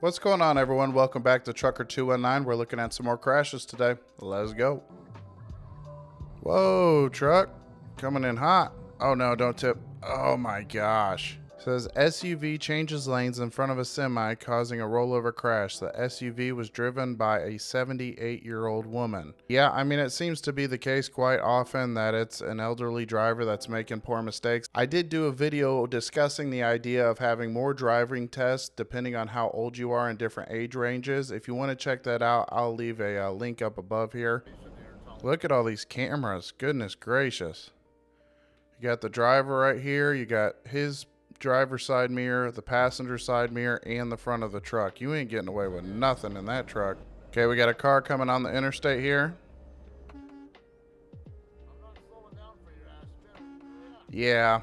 What's going on, everyone? Welcome back to Trucker 219. We're looking at some more crashes today. Let's go. Whoa, truck. Coming in hot. Oh no, don't tip. Oh my gosh. Says SUV changes lanes in front of a semi, causing a rollover crash. The SUV was driven by a 78-year-old woman. Yeah, I mean, it seems to be the case quite often that it's an elderly driver that's making poor mistakes. I did do a video discussing the idea of having more driving tests depending on how old you are in different age ranges. If you want to check that out, I'll leave a link up above here. Look at all these cameras. Goodness gracious. You got the driver right here. You got his driver's side mirror, the passenger side mirror, and the front of the truck. You ain't getting away with nothing in that truck. Okay, we got a car coming on the interstate here. Yeah.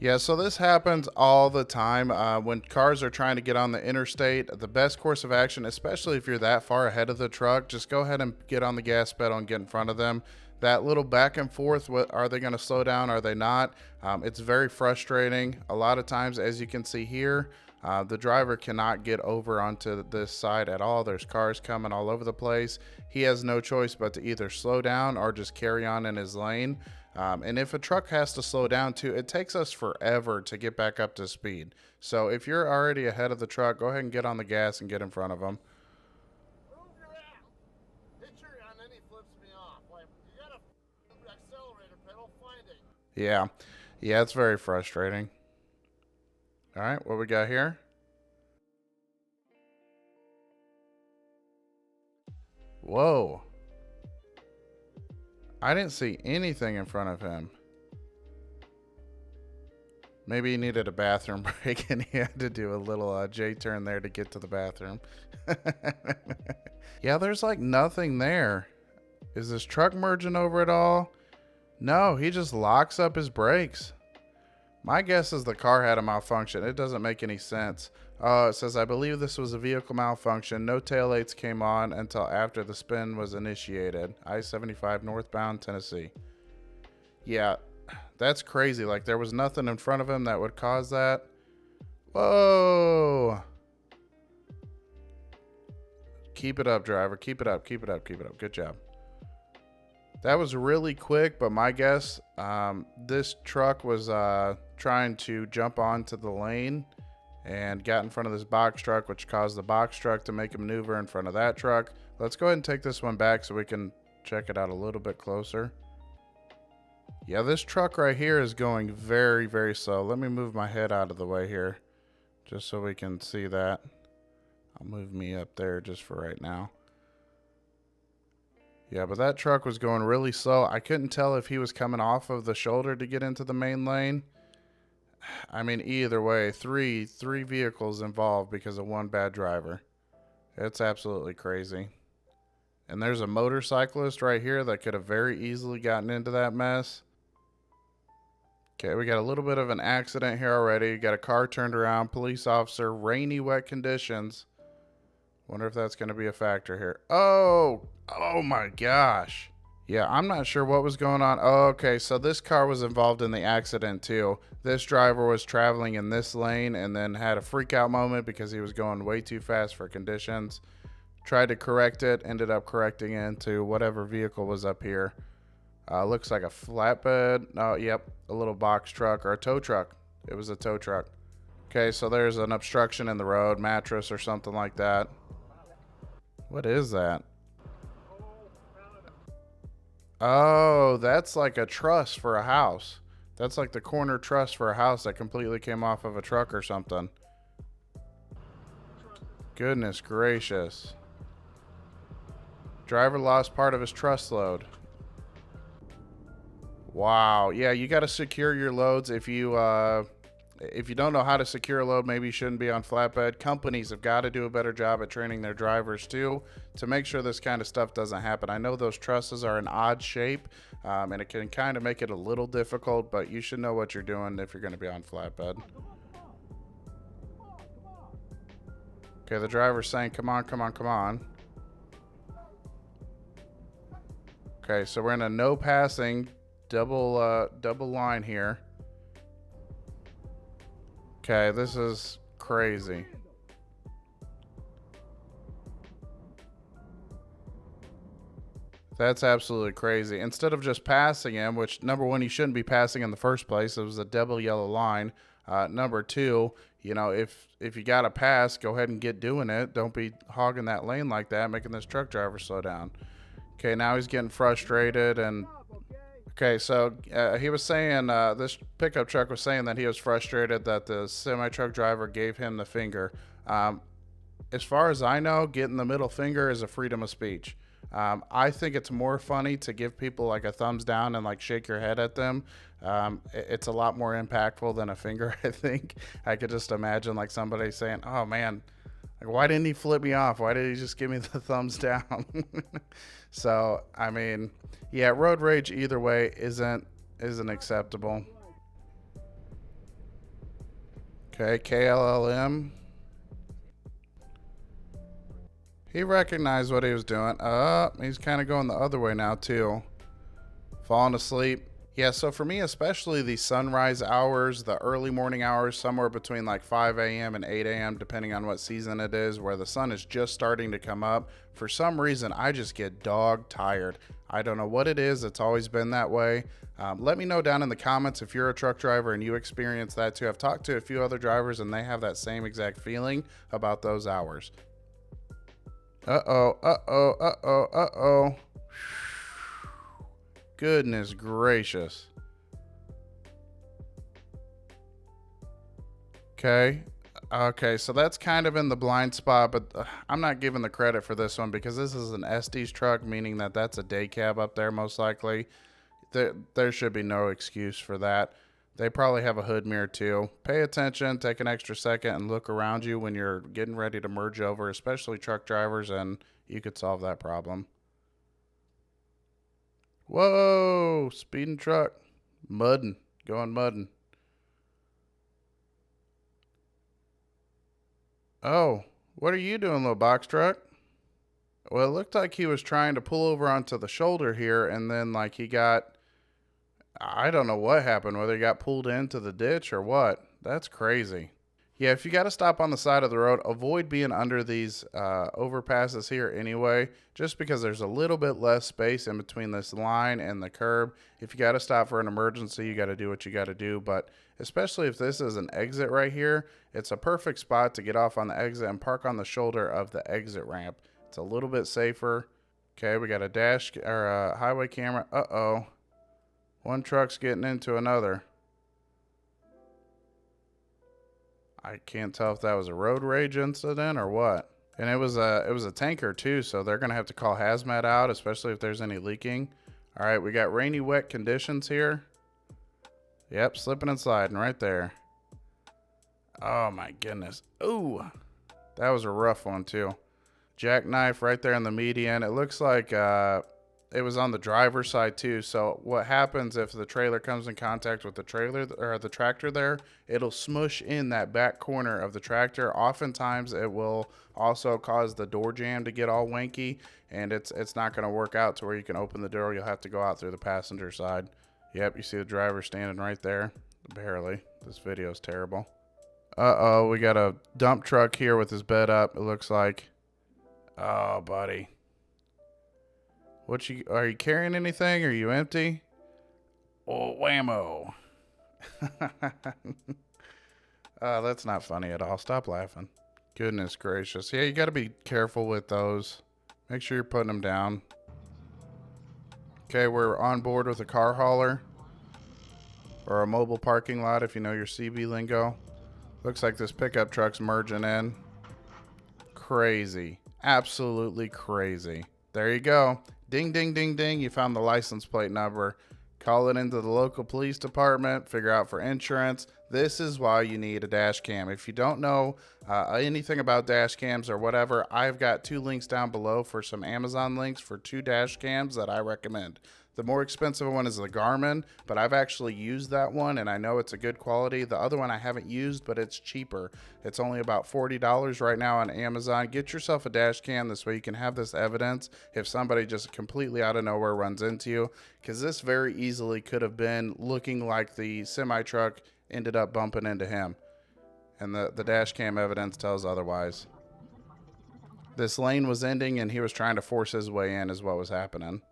Yeah, so this happens all the time when cars are trying to get on the interstate. The best course of action, especially if you're that far ahead of the truck, just go ahead and get on the gas pedal and get in front of them. That little back and forth, what are they going to slow down? Are they not? It's very frustrating. A lot of times, as you can see here, the driver cannot get over onto this side at all. There's cars coming all over the place. He has no choice but to either slow down or just carry on in his lane. And if a truck has to slow down too, it takes us forever to get back up to speed. So if you're already ahead of the truck, go ahead and get on the gas and get in front of them. Yeah, it's very frustrating. All right, what we got here? Whoa. I didn't see anything in front of him. Maybe he needed a bathroom break and he had to do a little J-turn there to get to the bathroom. Yeah, there's like nothing there. Is this truck merging over at all? No, he just locks up his brakes. My guess is the car had a malfunction. It doesn't make any sense. It says, I believe this was a vehicle malfunction. No taillights came on until after the spin was initiated. I-75 northbound Tennessee. Yeah, that's crazy. Like, there was nothing in front of him that would cause that. Whoa. Keep it up, driver. Keep it up. Keep it up. Keep it up. Good job. That was really quick, but my guess, this truck was trying to jump onto the lane and got in front of this box truck, which caused the box truck to make a maneuver in front of that truck. Let's go ahead and take this one back so we can check it out a little bit closer. Yeah, this truck right here is going very, very slow. Let me move my head out of the way here just so we can see that. I'll move me up there just for right now. Yeah, but that truck was going really slow. I couldn't tell if he was coming off of the shoulder to get into the main lane. I mean, either way, three vehicles involved because of one bad driver. It's absolutely crazy. And there's a motorcyclist right here that could have very easily gotten into that mess. Okay, we got a little bit of an accident here already. Got a car turned around, police officer, rainy, wet conditions. Wonder if that's going to be a factor here. Oh my gosh. Yeah, I'm not sure what was going on. Oh, okay, so this car was involved in the accident too. This driver was traveling in this lane and then had a freak out moment because he was going way too fast for conditions. Tried to correct it, ended up correcting into whatever vehicle was up here. Looks like a flatbed. Oh, yep, a little box truck or a tow truck. It was a tow truck. Okay, so there's an obstruction in the road, mattress or something like that. What is that? Oh, that's like a truss for a house. That's like the corner truss for a house that completely came off of a truck or something. Goodness gracious. Driver lost part of his truss load. Wow. Yeah, you got to secure your loads. If you don't know how to secure a load, maybe you shouldn't be on flatbed. Companies have got to do a better job at training their drivers too to make sure this kind of stuff doesn't happen. I know those trusses are an odd shape and it can kind of make it a little difficult, but you should know what you're doing if you're going to be on flatbed. Okay, the driver's saying, come on, come on, come on. Okay, so we're in a no passing double line here. Okay, this is crazy. That's absolutely crazy. Instead of just passing him, which number one, you shouldn't be passing in the first place. It was a double yellow line. Number two, you know, if you got to pass, go ahead and get doing it. Don't be hogging that lane like that, making this truck driver slow down. Okay, now he's getting frustrated and okay, so he was saying this pickup truck was saying that he was frustrated that the semi truck driver gave him the finger. Um, as far as I know, getting the middle finger is a freedom of speech. I think it's more funny to give people like a thumbs down and like shake your head at them. It's a lot more impactful than a finger, I think. I could just imagine like somebody saying, oh man, like, why didn't he flip me off? Why did he just give me the thumbs down? So, I mean, yeah, road rage either way isn't acceptable. Okay, KLLM. He recognized what he was doing. He's kind of going the other way now, too. Falling asleep. Yeah, so for me, especially the sunrise hours, the early morning hours, somewhere between like 5 a.m. and 8 a.m., depending on what season it is, where the sun is just starting to come up, for some reason, I just get dog tired. I don't know what it is. It's always been that way. Let me know down in the comments if you're a truck driver and you experience that too. I've talked to a few other drivers and they have that same exact feeling about those hours. Uh-oh, uh-oh, uh-oh, uh-oh. Goodness gracious. Okay. Okay, so that's kind of in the blind spot, but I'm not giving the credit for this one because this is an Estes truck, meaning that that's a day cab up there most likely. There should be no excuse for that. They probably have a hood mirror too. Pay attention, take an extra second, and look around you when you're getting ready to merge over, especially truck drivers, and you could solve that problem. Whoa, speeding truck. Mudding, going mudding. Oh, what are you doing, little box truck? Well, it looked like he was trying to pull over onto the shoulder here, and then like he got, I don't know what happened, whether he got pulled into the ditch or what. That's crazy. Yeah, if you got to stop on the side of the road, avoid being under these overpasses here anyway, just because there's a little bit less space in between this line and the curb. If you got to stop for an emergency, you got to do what you got to do. But especially if this is an exit right here, it's a perfect spot to get off on the exit and park on the shoulder of the exit ramp. It's a little bit safer. Okay, we got a dash or a highway camera. Uh-oh. One truck's getting into another. I can't tell if that was a road rage incident or what. And it was a tanker too, so they're gonna have to call hazmat out, especially if there's any leaking. All right, we got rainy, wet conditions here. Yep, slipping and sliding right there. Oh my goodness. Ooh, that was a rough one too. Jackknife right there in the median. It looks like it was on the driver's side too. So what happens if the trailer comes in contact with the trailer or the tractor there, it'll smush in that back corner of the tractor. Oftentimes it will also cause the door jamb to get all wanky, and it's not going to work out to where you can open the door. You'll have to go out through the passenger side. Yep, you see the driver standing right there. Barely. This video is terrible. Uh-oh, we got a dump truck here with his bed up, it looks like. Oh, buddy. Are you carrying anything? Are you empty? Oh, whammo. That's not funny at all. Stop laughing. Goodness gracious. Yeah, you got to be careful with those. Make sure you're putting them down. Okay, we're on board with a car hauler. Or a mobile parking lot if you know your CB lingo. Looks like this pickup truck's merging in. Crazy. Absolutely crazy. There you go. Ding, ding, ding, ding. You found the license plate number. Call it into the local police department. Figure out for insurance. This is why you need a dash cam. If you don't know anything about dash cams or whatever, I've got 2 links down below for some Amazon links for 2 dash cams that I recommend. The more expensive one is the Garmin, but I've actually used that one and I know it's a good quality. The other one I haven't used, but it's cheaper. It's only about $40 right now on Amazon. Get yourself a dash cam this way you can have this evidence if somebody just completely out of nowhere runs into you, because this very easily could have been looking like the semi truck ended up bumping into him. And the dash cam evidence tells otherwise. This lane was ending and he was trying to force his way in is what was happening.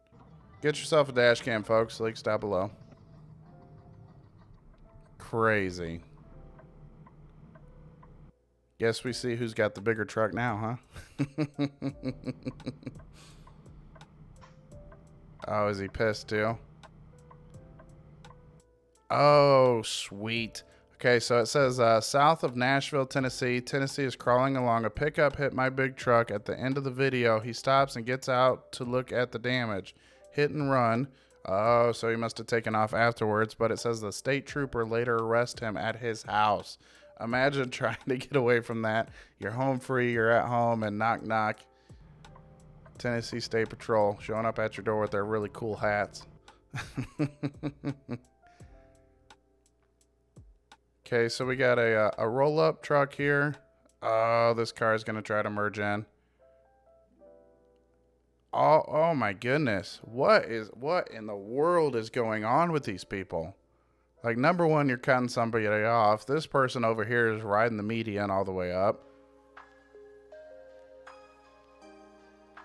Get yourself a dash cam, folks. Links down below. Crazy. Guess we see who's got the bigger truck now, huh? Oh, is he pissed too? Oh, sweet. Okay, so it says south of Nashville, Tennessee. Tennessee is crawling along. A pickup hit my big truck. At the end of the video, he stops and gets out to look at the damage. Hit and run. Oh, so he must have taken off afterwards, but it says the state trooper later arrested him at his house. Imagine trying to get away from that. You're home free, you're at home, and knock, knock. Tennessee State Patrol showing up at your door with their really cool hats. Okay, so we got a roll-up truck here. Oh, this car is going to try to merge in. Oh my goodness. What in the world is going on with these people? Like, number one, you're cutting somebody off. This person over here is riding the median all the way up.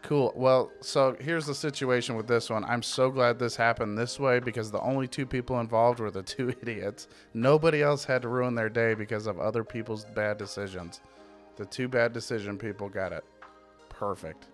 Cool. Well, so here's the situation with this one. I'm so glad this happened this way because the only two people involved were the two idiots. Nobody else had to ruin their day because of other people's bad decisions. The two bad decision people got it. Perfect.